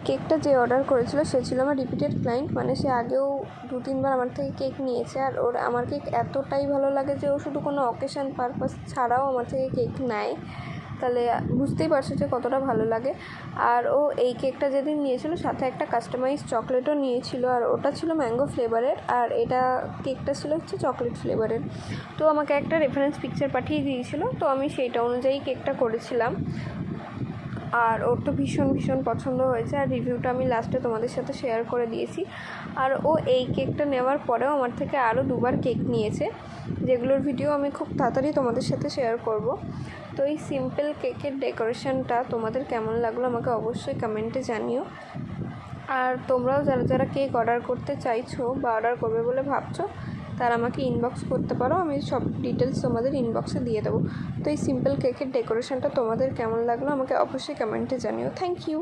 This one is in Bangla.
কেকটা যে অর্ডার করেছিল সে ছিল আমার রিপিটেড ক্লায়েন্ট, মানে সে আগেও 2-3 বার আমার থেকে কেক নিয়েছে। আর ওর আমার কেক এতটাই ভালো লাগে যে ও শুধু কোনো অকেশান পারপাস ছাড়াও আমার থেকে কেক নেয়, তাহলে বুঝতেই পারছো যে কতটা ভালো লাগে। আর ও এই কেকটা যেদিন নিয়েছিল সাথে একটা কাস্টমাইজ চকলেটও নিয়েছিল, আর ওটা ছিল ম্যাঙ্গো ফ্লেভারের, আর এটা কেকটা ছিল হচ্ছে চকলেট ফ্লেভারের। তো আমাকে একটা রেফারেন্স পিকচার পাঠিয়ে দিয়েছিল, তো আমি সেইটা অনুযায়ী কেকটা করেছিলাম। আর ওর তো ভীষণ ভীষণ পছন্দ হয়েছে, আর রিভিউটা আমি লাস্টে তোমাদের সাথে শেয়ার করে দিয়েছি। আর ও এই কেকটা নেওয়ার পরেও আমার থেকে আরও 2বার কেক নিয়েছে, যেগুলোর ভিডিও আমি খুব তাড়াতাড়ি তোমাদের সাথে শেয়ার করব। তো এই সিম্পল কেকের ডেকোরেশনটা তোমাদের কেমন লাগলো আমাকে অবশ্যই কমেন্টে জানিও। আর তোমরাও যারা যারা কেক অর্ডার করতে চাইছো বা অর্ডার করবে বলে ভাবছো, তারা আমাকে ইনবক্স করতে পারো, আমি সব ডিটেলস তোমাদের ইনবক্সে দিয়ে দেবো। তো এই সিম্পল কেকের ডেকোরেশনটা তোমাদের কেমন লাগলো আমাকে অবশ্যই কমেন্টে জানিও। Thank you.